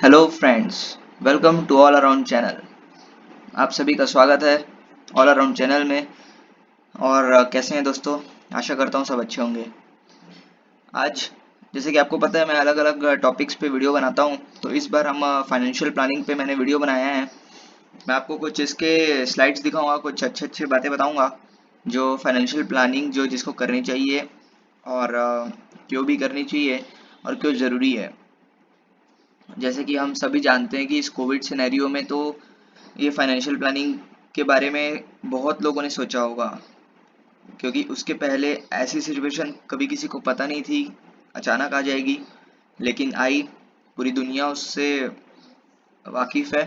Hello friends, welcome to all around channel. आप सभी का स्वागत है ऑल अराउंड चैनल में। और कैसे हैं दोस्तों? आशा करता हूँ सब अच्छे होंगे। आज जैसे कि आपको पता है मैं अलग अलग टॉपिक्स पे वीडियो बनाता हूँ, तो इस बार हम फाइनेंशियल प्लानिंग पे मैंने वीडियो बनाया है। मैं आपको कुछ इसके स्लाइड्स दिखाऊंगा, कुछ अच्छी अच्छी बातें बताऊंगा जो फाइनेंशियल प्लानिंग जो जिसको करनी चाहिए और क्यों भी करनी चाहिए और क्यों ज़रूरी है। जैसे कि हम सभी जानते हैं कि इस कोविड सिनेरियो में तो ये फाइनेंशियल प्लानिंग के बारे में बहुत लोगों ने सोचा होगा, क्योंकि उसके पहले ऐसी सिचुएशन कभी किसी को पता नहीं थी, अचानक आ जाएगी, लेकिन आई। पूरी दुनिया उससे वाकिफ है।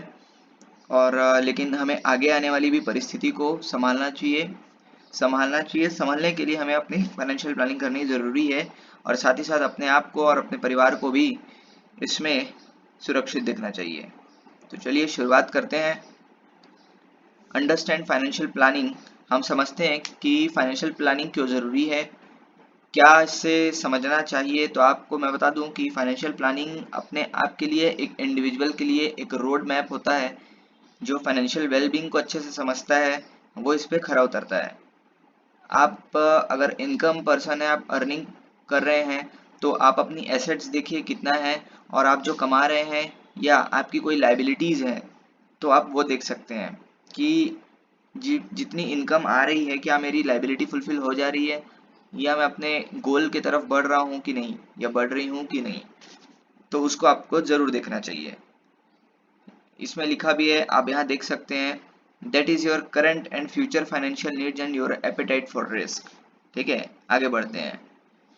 और लेकिन हमें आगे आने वाली भी परिस्थिति को संभालना चाहिए। संभालने के लिए हमें अपनी फाइनेंशियल प्लानिंग करनी ज़रूरी है, और साथ ही साथ अपने आप को और अपने परिवार को भी इसमें सुरक्षित देखना चाहिए। तो चलिए शुरुआत करते हैं। Understand financial planning. हम समझते हैं कि फाइनेंशियल प्लानिंग क्यों ज़रूरी है, क्या इससे समझना चाहिए। तो आपको मैं बता दूं कि फाइनेंशियल प्लानिंग अपने आप के लिए, एक इंडिविजुअल के लिए एक रोड मैप होता है। जो फाइनेंशियल वेलबींग को अच्छे से समझता है वो इस पे खरा उतरता है। आप अगर इनकम पर्सन है, आप अर्निंग कर रहे हैं, तो आप अपनी एसेट्स देखिए कितना है, और आप जो कमा रहे हैं या आपकी कोई लाइबिलिटीज़ है तो आप वो देख सकते हैं कि जितनी इनकम आ रही है क्या मेरी लाइबिलिटी फुलफिल हो जा रही है, या मैं अपने गोल की तरफ बढ़ रहा हूँ कि नहीं, या बढ़ रही हूँ कि नहीं। तो उसको आपको ज़रूर देखना चाहिए। इसमें लिखा भी है, आप यहाँ देख सकते हैं, that is your current and future financial needs and your apatite for risk. ठीक है, आगे बढ़ते हैं।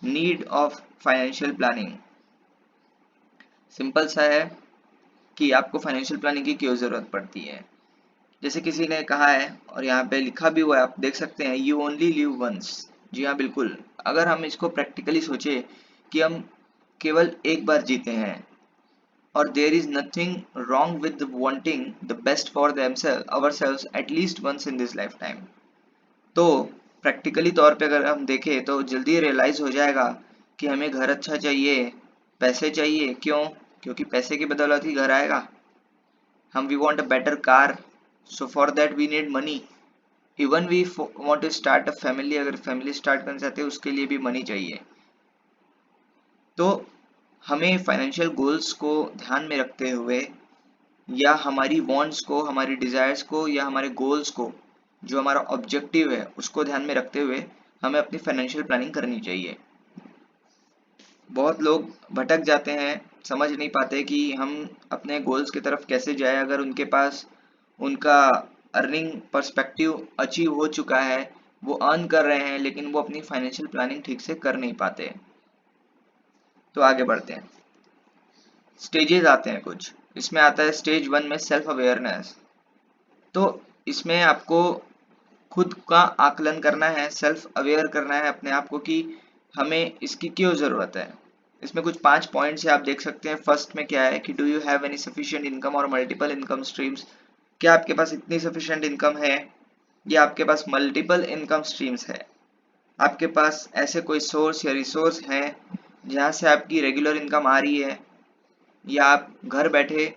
Need of financial planning. Simple सा है कि आपको फाइनेंशियल प्लानिंग की क्यों ज़रूरत पड़ती है। जैसे किसी ने कहा है, और यहाँ पे लिखा भी हुआ है, आप देख सकते हैं, यू ओनली लिव वंस। जी हाँ, बिल्कुल। अगर हम इसको प्रैक्टिकली सोचे कि हम केवल एक बार जीते हैं, और there is nothing wrong with wanting the best for ourselves at least once in this lifetime. तो प्रैक्टिकली तौर पे अगर हम देखें तो जल्दी रियलाइज हो जाएगा कि हमें घर अच्छा चाहिए, पैसे चाहिए। क्यों? क्योंकि पैसे की बदौलत ही घर आएगा। हम we want a better car, so for that we need money. Even we want to start a family, अगर फैमिली स्टार्ट करना चाहते हैं उसके लिए भी मनी चाहिए। तो हमें फाइनेंशियल गोल्स को ध्यान में रखते हुए, या हमारी वांट्स को, हमारी डिजायर्स को, या हमारे गोल्स को, जो हमारा ऑब्जेक्टिव है उसको ध्यान में रखते हुए हमें अपनी फाइनेंशियल प्लानिंग करनी चाहिए। बहुत लोग भटक जाते हैं, समझ नहीं पाते कि हम अपने गोल्स की तरफ कैसे जाए। अगर उनके पास उनका अर्निंग पर्सपेक्टिव अचीव हो चुका है, वो अर्न कर रहे हैं, लेकिन वो अपनी फाइनेंशियल प्लानिंग ठीक से कर नहीं पाते। तो आगे बढ़ते हैं। स्टेजेस आते हैं कुछ। इसमें आता है स्टेज 1 में सेल्फ अवेयरनेस। तो इसमें आपको खुद का आकलन करना है, सेल्फ अवेयर करना है अपने आप को कि हमें इसकी क्यों ज़रूरत है। इसमें कुछ 5 पॉइंट्स है, आप देख सकते हैं। फर्स्ट में क्या है कि do you have any sufficient income और मल्टीपल इनकम स्ट्रीम्स। क्या आपके पास इतनी सफिशिएंट इनकम है, या आपके पास मल्टीपल इनकम स्ट्रीम्स है। आपके पास ऐसे कोई सोर्स या रिसोर्स हैं जहाँ से आपकी रेगुलर इनकम आ रही है, या आप घर बैठे,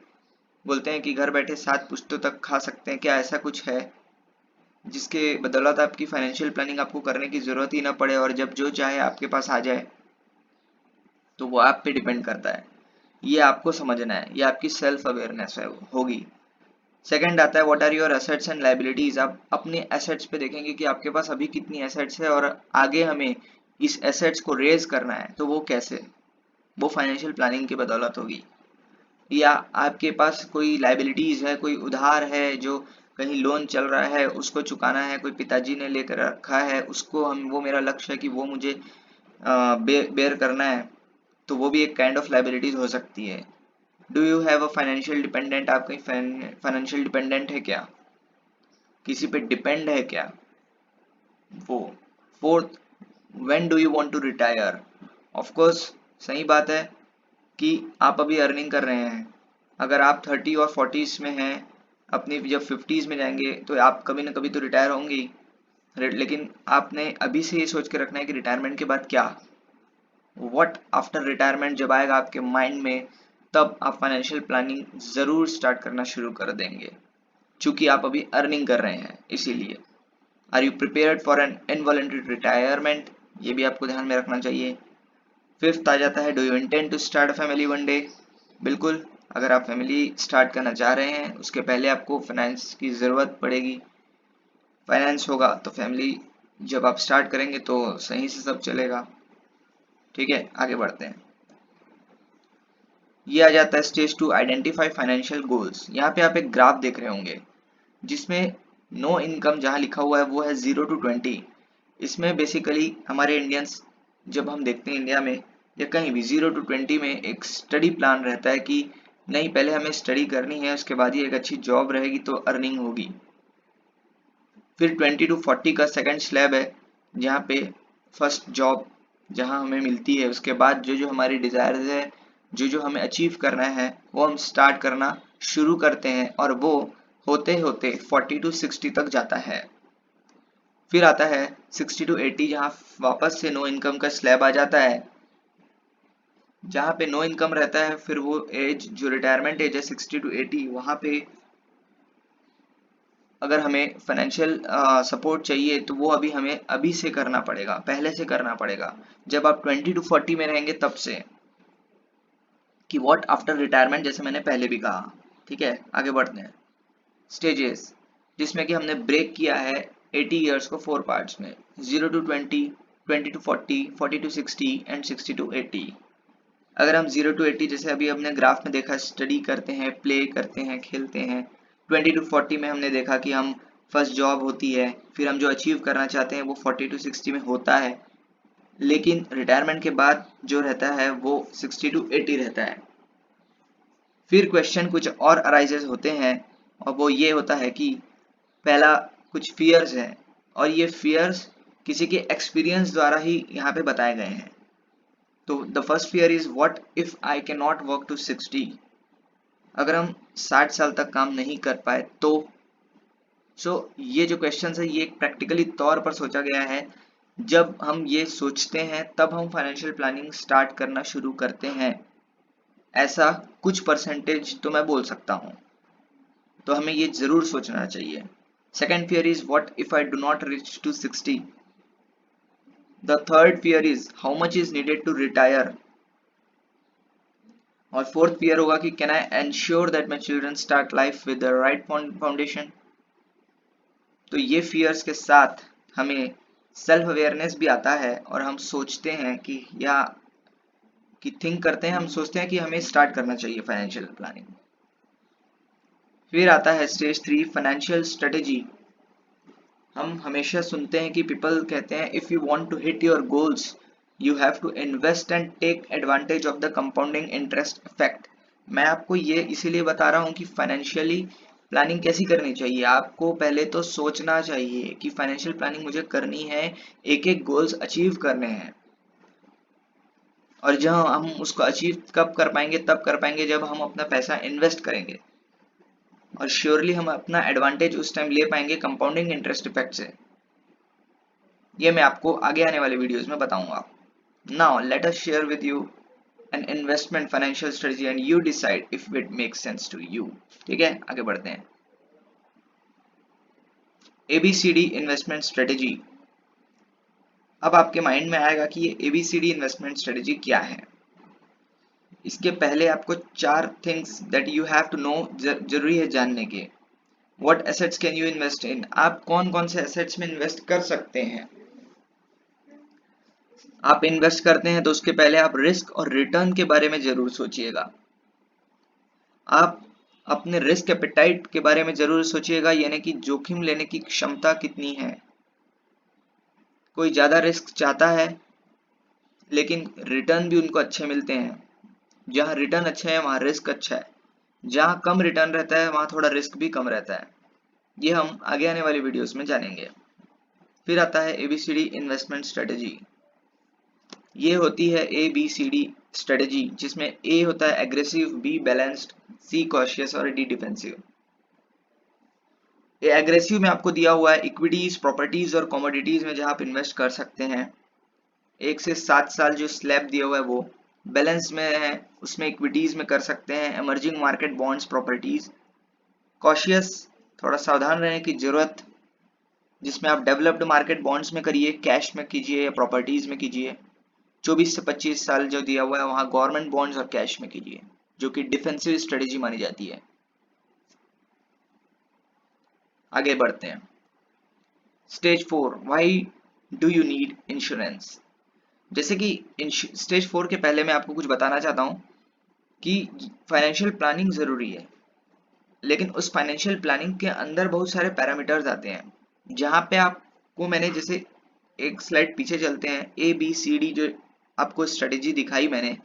बोलते हैं कि घर बैठे 7 पुश्तों तक खा सकते हैं, क्या ऐसा कुछ है जिसके बदौलत आपकी फाइनेंशियल प्लानिंग आपको करने की ज़रूरत ही ना पड़े, और जब जो चाहे आपके पास आ जाए। तो वो आप पे डिपेंड करता है, ये आपको समझना है, ये आपकी सेल्फ अवेयरनेस है होगी। सेकंड आता है what are your assets and liabilities. आप अपने एसेट्स पे देखेंगे कि आपके पास अभी कितनी एसेट्स है, और आगे हमें इस एसेट्स को रेज करना है, तो वो कैसे, वो फाइनेंशियल प्लानिंग की बदौलत होगी। या आपके पास कोई लाइबिलिटीज है, कोई उधार है, जो कहीं लोन चल रहा है उसको चुकाना है, कोई पिताजी ने लेकर रखा है उसको, हम वो मेरा लक्ष्य है कि वो मुझे बेयर करना है, तो वो भी एक काइंड ऑफ लाइबिलिटीज हो सकती है। Do you have a financial dependent. आप कहीं फाइनेंशियल डिपेंडेंट है क्या, किसी पे डिपेंड है क्या, वो। Fourth, when do you want to retire. Of course सही बात है कि आप अभी अर्निंग कर रहे हैं, अगर आप 30 और 40s में हैं, अपनी जब 50s में जाएंगे तो आप कभी ना कभी तो रिटायर होंगे ही। लेकिन आपने अभी से ये सोच के रखना है कि रिटायरमेंट के बाद क्या, व्हाट आफ्टर रिटायरमेंट जब आएगा आपके माइंड में, तब आप फाइनेंशियल प्लानिंग ज़रूर स्टार्ट करना शुरू कर देंगे, चूंकि आप अभी अर्निंग कर रहे हैं इसीलिए। Are you prepared for an involuntary retirement, ये भी आपको ध्यान में रखना चाहिए। फिफ्थ आ जाता है, do you intend to start a family one day. बिल्कुल, अगर आप फैमिली स्टार्ट करना चाह रहे हैं उसके पहले आपको फाइनेंस की ज़रूरत पड़ेगी। फाइनेंस होगा तो फैमिली जब आप स्टार्ट करेंगे तो सही से सब चलेगा। ठीक है, आगे बढ़ते हैं। ये आ जाता है स्टेज 2, आइडेंटिफाई फाइनेंशियल गोल्स। यहाँ पे आप एक ग्राफ देख रहे होंगे जिसमें नो इनकम जहाँ लिखा हुआ है वो है 0 to 20। इसमें बेसिकली हमारे इंडियंस, जब हम देखते हैं इंडिया में या कहीं भी 0 to 20 में एक स्टडी प्लान रहता है कि नहीं, पहले हमें स्टडी करनी है, उसके बाद ही एक अच्छी जॉब रहेगी तो अर्निंग होगी। फिर 20 to 40 का सेकंड स्लैब है जहाँ पे फर्स्ट जॉब जहाँ हमें मिलती है, उसके बाद जो जो हमारी डिज़ायर्स है, जो जो हमें अचीव करना है वो हम स्टार्ट करना शुरू करते हैं और वो होते होते 40 to 60 तक जाता है। फिर आता है 60 to 80 जहाँ वापस से नो इनकम का स्लैब आ जाता है। जहाँ पे नो इनकम रहता है फिर वो एज जो रिटायरमेंट एज है 60 to 80, वहाँ पे अगर हमें फाइनेंशियल सपोर्ट चाहिए तो वो अभी हमें अभी से करना पड़ेगा, पहले से करना पड़ेगा। जब आप 20 to 40 में रहेंगे तब से, कि व्हाट आफ्टर रिटायरमेंट, जैसे मैंने पहले भी कहा। ठीक है, आगे बढ़ते हैं। स्टेजेस, जिसमें कि हमने ब्रेक किया है 80 इयर्स को 4 पार्ट्स में, 0 to 20, 20 to 40, 40 to 60 and 60 to 80। अगर हम 0 to 80 जैसे अभी हमने ग्राफ में देखा, स्टडी करते हैं, प्ले करते हैं, खेलते हैं। 20 to 40 में हमने देखा कि हम फर्स्ट जॉब होती है, फिर हम जो अचीव करना चाहते हैं वो 40 to 60 में होता है, लेकिन रिटायरमेंट के बाद जो रहता है वो 60 to 80 रहता है। फिर क्वेश्चन कुछ और अराइजेस होते हैं और वो ये होता है कि पहला कुछ फियर्स हैं और ये फियर्स किसी के एक्सपीरियंस द्वारा ही यहाँ पे बताए गए हैं। तो the first fear is what if I can not work to 60। अगर हम 60 साल तक काम नहीं कर पाए तो। ये जो क्वेश्चन है ये प्रैक्टिकली तौर पर सोचा गया है। जब हम ये सोचते हैं तब हम फाइनेंशियल प्लानिंग स्टार्ट करना शुरू करते हैं, ऐसा कुछ परसेंटेज तो मैं बोल सकता हूँ, तो हमें ये जरूर सोचना चाहिए। Second fear is what if I do not reach to 60। The third fear is how much is needed to retire. और फोर्थ फियर होगा कि can I ensure that my children start life with the right foundation. तो ये fears के साथ हमें self awareness भी आता है और हम सोचते हैं कि थिंक करते हैं, हम सोचते हैं कि हमें स्टार्ट करना चाहिए फाइनेंशियल प्लानिंग। फिर आता है स्टेज 3, फाइनेंशियल स्ट्रेटेजी। हम हमेशा सुनते हैं कि पीपल कहते हैं if you want to hit your goals you have to invest and take advantage of the compounding interest effect. मैं आपको ये इसीलिए बता रहा हूँ कि फाइनेंशियली प्लानिंग कैसी करनी चाहिए। आपको पहले तो सोचना चाहिए कि फाइनेंशियल प्लानिंग मुझे करनी है, एक एक गोल्स अचीव करने हैं, और जब हम उसको अचीव कब कर पाएंगे, तब कर पाएंगे जब हम अपना पैसा इन्वेस्ट करेंगे, और श्योरली हम अपना एडवांटेज उस टाइम ले पाएंगे कंपाउंडिंग इंटरेस्ट इफेक्ट से। ये मैं आपको आगे आने वाले वीडियोस में बताऊंगा। Now let us share with you an investment financial strategy and you decide if it makes sense to you. ठीक है, आगे बढ़ते हैं। ABCD investment strategy. अब आपके माइंड में आएगा कि ये ABCD इन्वेस्टमेंट स्ट्रेटजी क्या है। इसके पहले आपको 4 things that you have to know जरूरी है जानने के। What assets can you invest in, आप कौन कौन से एसेट्स में इन्वेस्ट कर सकते हैं। आप इन्वेस्ट करते हैं तो उसके पहले आप रिस्क और रिटर्न के बारे में जरूर सोचिएगा। आप अपने रिस्क एपेटाइट के बारे में जरूर सोचिएगा, यानी कि जोखिम लेने की क्षमता कितनी है। कोई ज्यादा रिस्क चाहता है लेकिन रिटर्न भी उनको अच्छे मिलते हैं। जहां रिटर्न अच्छे हैं वहां रिस्क अच्छा है, जहां कम रिटर्न रहता है वहां थोड़ा रिस्क भी कम रहता है। ये हम आगे आने वाली वीडियोस में जानेंगे। फिर आता है ABCD इन्वेस्टमेंट स्ट्रेटजी। ये होती है ABCD स्ट्रेटजी, जिसमें A होता है aggressive, B balanced, C cautious और D डिफेंसिव। ये एग्रेसिव में आपको दिया हुआ है इक्विटीज, प्रॉपर्टीज और कमोडिटीज में जहां आप इन्वेस्ट कर सकते हैं। 1 से 7 साल जो स्लैब दिया हुआ है वो। बैलेंस में है उसमें इक्विटीज में कर सकते हैं, emerging market bonds, properties. Cautious, थोड़ा सावधान रहने की जरूरत, जिसमें आप डेवलप्ड मार्केट बॉन्ड्स में करिए, कैश में कीजिए या प्रॉपर्टीज में कीजिए। 24 से 25 साल जो दिया हुआ है वहां गवर्नमेंट बॉन्ड्स और कैश में कीजिए, जो कि डिफेंसिव स्ट्रेटेजी मानी जाती है। आगे बढ़ते हैं। Stage 4, why do you need insurance. जैसे कि स्टेज 4 के पहले मैं आपको कुछ बताना चाहता हूं कि फाइनेंशियल प्लानिंग जरूरी है, लेकिन उस फाइनेंशियल प्लानिंग के अंदर बहुत सारे पैरामीटर्स आते हैं, जहां पे आपको मैंने जैसे एक स्लाइड पीछे चलते हैं, ABCD जो आपको स्ट्रेटेजी दिखाई मैंने,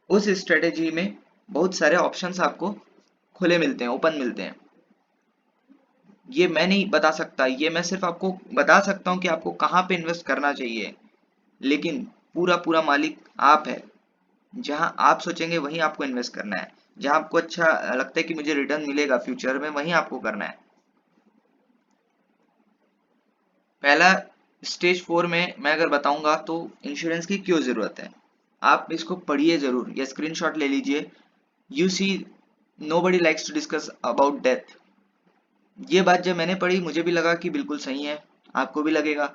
उस स्ट्रेटेजी में बहुत सारे ऑप्शंस आपको खुले मिलते हैं, ओपन मिलते हैं। ये मैं नहीं बता सकता, ये मैं सिर्फ आपको बता सकता हूँ कि आपको कहाँ पे इन्वेस्ट करना चाहिए, लेकिन पूरा पूरा मालिक आप है। जहां आप सोचेंगे वहीं आपको इन्वेस्ट करना है, जहां आपको अच्छा लगता है कि मुझे रिटर्न मिलेगा फ्यूचर में, वहीं आपको करना है। पहला, स्टेज 4 में मैं अगर बताऊंगा तो इंश्योरेंस की क्यों जरूरत है, आप इसको पढ़िए जरूर या स्क्रीनशॉट ले लीजिए। You see, nobody likes to discuss about death. ये बात जब मैंने पढ़ी मुझे भी लगा कि बिल्कुल सही है, आपको भी लगेगा।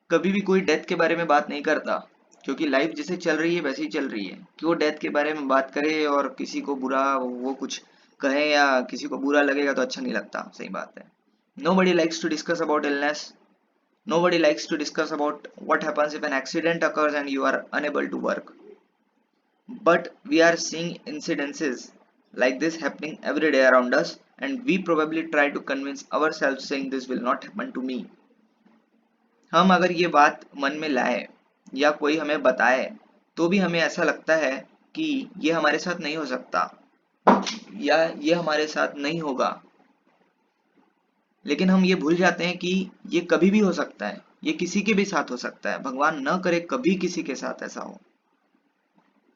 कभी भी कोई डेथ के बारे में बात नहीं करता, क्योंकि लाइफ जैसे चल रही है वैसे ही चल रही है। क्यों डेथ के बारे में बात करे और किसी को बुरा वो कुछ कहे या किसी को बुरा लगेगा तो अच्छा नहीं लगता, सही बात है। Nobody likes to discuss about illness. Nobody likes to discuss about what happens if an accident occurs and you are unable to work. But we are seeing incidences like this happening every day around us, and we probably try to convince ourselves saying this will not happen to me. हम अगर ये बात मन में लाए या कोई हमें बताए तो भी हमें ऐसा लगता है कि ये हमारे साथ नहीं हो सकता या ये हमारे साथ नहीं होगा, लेकिन हम ये भूल जाते हैं कि ये कभी भी हो सकता है, ये किसी के भी साथ हो सकता है, भगवान न करे कभी किसी के साथ ऐसा हो।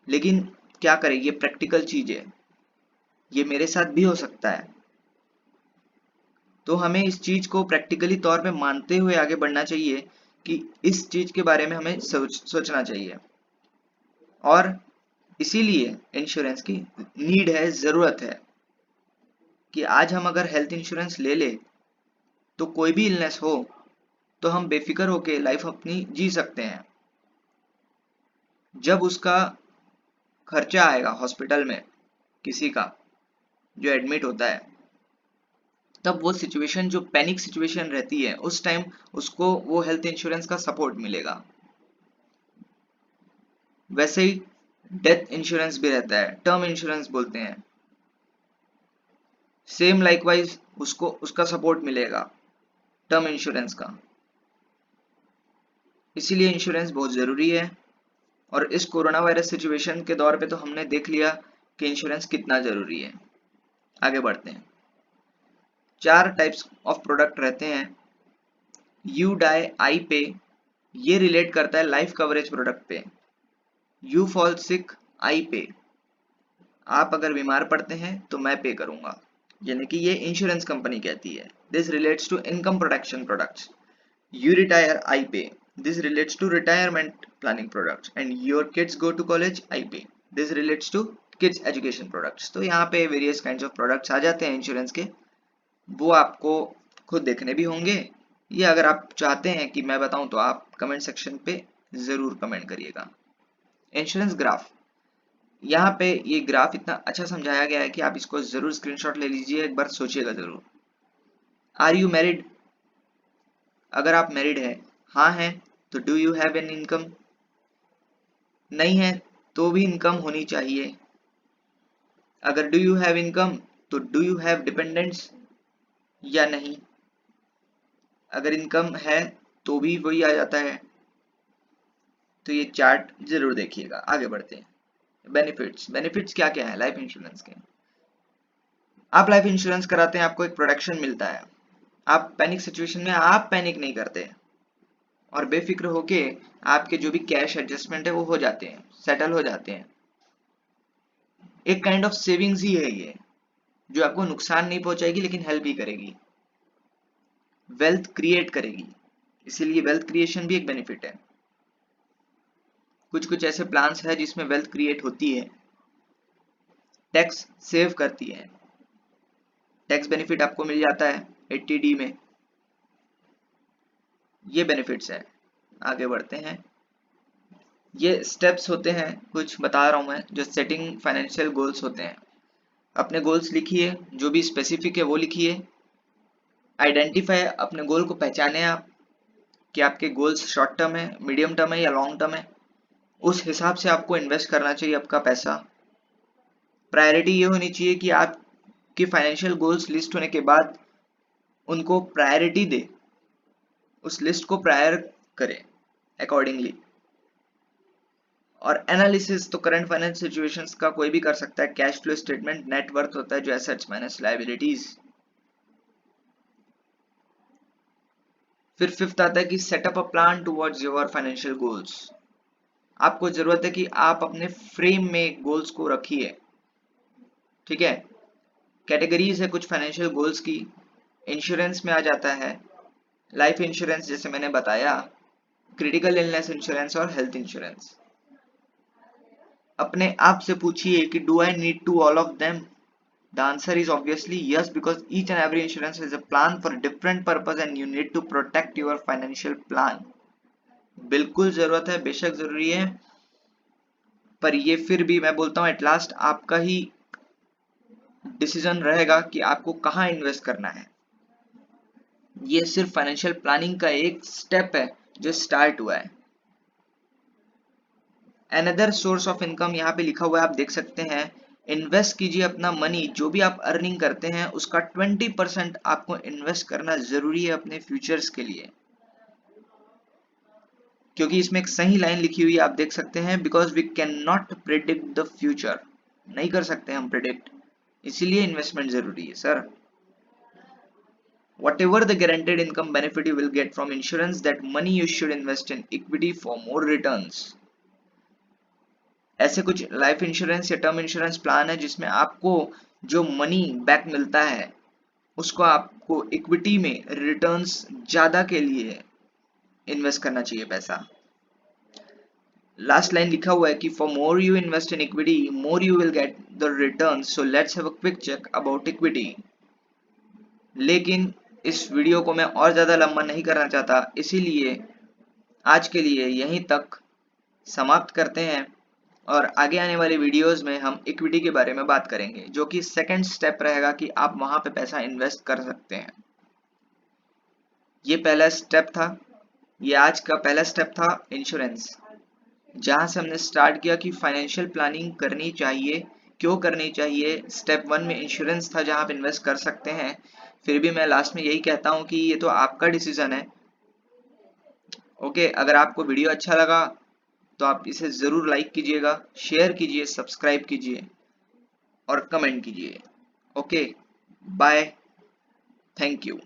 लेकिन क्या करें, ये प्रैक्टिकल चीज है, ये मेरे साथ भी हो सकता है। तो हमें इस चीज को प्रैक्टिकली तौर पे मानते हुए आगे बढ़ना चाहिए कि इस चीज के बारे में हमें सोचना चाहिए। और इसीलिए इंश्योरेंस की नीड है, जरूरत है कि आज हम अगर हेल्थ इंश्योरेंस ले ले तो कोई भी इलनेस हो तो हम बेफिक्र होके लाइफ अपनी जी सकते हैं। जब उसका खर्चा आएगा हॉस्पिटल में किसी का जो एडमिट होता है, तब वो सिचुएशन जो पैनिक सिचुएशन रहती है उस टाइम उसको वो हेल्थ इंश्योरेंस का सपोर्ट मिलेगा। वैसे ही डेथ इंश्योरेंस भी रहता है, टर्म इंश्योरेंस बोलते हैं, सेम लाइकवाइज उसको उसका सपोर्ट मिलेगा टर्म इंश्योरेंस का। इसीलिए इंश्योरेंस बहुत जरूरी है। और इस कोरोना वायरस सिचुएशन के दौर पे तो हमने देख लिया कि इंश्योरेंस कितना जरूरी है। आगे बढ़ते हैं। 4 टाइप्स ऑफ प्रोडक्ट रहते हैं। यू डाई आई पे, ये रिलेट करता है लाइफ कवरेज प्रोडक्ट पे। यू फॉल सिक आई पे, आप अगर बीमार पड़ते हैं तो मैं पे करूंगा, यानी कि ये इंश्योरेंस कंपनी कहती है। This relates to income protection products. You retire, I pay. This relates to retirement planning products. And your kids go to college, I pay. This relates to kids education products. तो यहाँ पे various kinds of products आ जाते हैं insurance के, वो आपको खुद देखने भी होंगे, या अगर आप चाहते हैं कि मैं बताऊं तो आप कमेंट सेक्शन पे जरूर कमेंट करिएगा। इंश्योरेंस ग्राफ, यहाँ पे ये ग्राफ इतना अच्छा समझाया गया है कि आप इसको जरूर स्क्रीनशॉट ले लीजिए, एक बार सोचिएगा जरूर। आर यू मैरिड, अगर आप मैरिड है, हाँ है तो do you have an income, नहीं है तो भी इनकम होनी चाहिए। अगर डू यू हैव इनकम तो डू यू हैव डिपेंडेंट्स या नहीं, अगर इनकम है तो भी वही आ जाता है। तो ये चार्ट जरूर देखिएगा। आगे बढ़ते हैं। बेनिफिट्स, बेनिफिट्स क्या क्या है लाइफ इंश्योरेंस के। आप लाइफ इंश्योरेंस कराते हैं, आपको एक प्रोटेक्शन मिलता है, आप पैनिक सिचुएशन में आप पैनिक नहीं करते और बेफिक्र होके आपके जो भी कैश एडजस्टमेंट है वो हो जाते हैं, सेटल हो जाते हैं। एक काइंड ऑफ सेविंग्स ही है ये, जो आपको नुकसान नहीं पहुंचाएगी लेकिन हेल्प भी करेगी, वेल्थ क्रिएट करेगी। इसीलिए वेल्थ क्रिएशन भी एक बेनिफिट है। कुछ कुछ ऐसे प्लान्स है जिसमें वेल्थ क्रिएट होती है, टैक्स सेव करती है, टैक्स बेनिफिट आपको मिल जाता है 80D में। ये बेनिफिट्स है। आगे बढ़ते हैं। ये स्टेप्स होते हैं, कुछ बता रहा हूं मैं, जो सेटिंग फाइनेंशियल गोल्स होते हैं। अपने गोल्स लिखिए, जो भी स्पेसिफिक है वो लिखिए। आइडेंटिफाई, अपने गोल को पहचाने आप कि आपके गोल्स शॉर्ट टर्म है, मीडियम टर्म है या लॉन्ग टर्म है। उस हिसाब से आपको इन्वेस्ट करना चाहिए आपका पैसा। प्रायोरिटी ये होनी चाहिए कि आपके फाइनेंशियल गोल्स लिस्ट होने के बाद उनको प्रायोरिटी दे, उस लिस्ट को प्रायर करें अकॉर्डिंगली। और एनालिसिस तो करंट फाइनेंस सिचुएशंस का कोई भी कर सकता है। कैश फ्लो स्टेटमेंट, नेटवर्थ होता है जो एसेट्स माइनस लायबिलिटीज। फिर फिफ्थ आता है कि setup a plan towards your financial goals. आपको जरूरत है कि आप अपने फ्रेम में गोल्स को रखिए, ठीक है। कैटेगरीज है कुछ फाइनेंशियल गोल्स की। इंश्योरेंस में आ जाता है लाइफ इंश्योरेंस, जैसे मैंने बताया, क्रिटिकल इलनेस इंश्योरेंस और हेल्थ इंश्योरेंस। अपने आप से पूछिए कि do I need to all of them. The answer is obviously yes, because each and every insurance is a plan for a different purpose and you need to protect your financial plan. बिल्कुल जरूरत है, बेशक जरूरी है, पर ये फिर भी मैं बोलता हूँ एट लास्ट आपका ही डिसीजन रहेगा कि आपको कहाँ इन्वेस्ट करना है। ये सिर्फ फाइनेंशियल प्लानिंग का एक स्टेप है जो स्टार्ट हुआ है। अनदर सोर्स ऑफ इनकम यहाँ पे लिखा हुआ है, आप देख सकते हैं। इन्वेस्ट कीजिए अपना मनी, जो भी आप अर्निंग करते हैं उसका 20% आपको इन्वेस्ट करना जरूरी है अपने फ्यूचर्स के लिए। क्योंकि इसमें एक सही लाइन लिखी हुई है, आप देख सकते हैं, because we can not predict the future. नहीं कर सकते हम प्रिडिक्ट, इसीलिए इन्वेस्टमेंट जरूरी है sir. Whatever the guaranteed income benefit you will get from insurance, that money you should invest in equity for more returns. ऐसे कुछ लाइफ इंश्योरेंस या टर्म इंश्योरेंस प्लान है जिसमें आपको जो मनी बैक मिलता है उसको आपको इक्विटी में रिटर्न्स ज्यादा के लिए इन्वेस्ट करना चाहिए पैसा। लास्ट लाइन लिखा हुआ है कि for more you invest in equity more you will get the return. So let's have a quick check about equity. लेकिन इस वीडियो को मैं और ज्यादा लंबा नहीं करना चाहता, इसीलिए आज के लिए यहीं तक समाप्त करते हैं और आगे आने वाली वीडियोस में हम इक्विटी के बारे में बात करेंगे, जो कि सेकंड स्टेप रहेगा कि आप वहां पे पैसा इन्वेस्ट कर सकते हैं। ये पहला स्टेप था, ये आज का पहला स्टेप था इंश्योरेंस, जहां से हमने स्टार्ट किया कि फाइनेंशियल प्लानिंग करनी चाहिए, क्यों करनी चाहिए। स्टेप 1 में इंश्योरेंस था जहां आप इन्वेस्ट कर सकते हैं। फिर भी मैं लास्ट में यही कहता हूं कि ये तो आपका डिसीजन है। ओके, अगर आपको वीडियो अच्छा लगा तो आप इसे जरूर लाइक कीजिएगा, शेयर कीजिए, सब्सक्राइब कीजिए और कमेंट कीजिए। Okay, bye, thank you.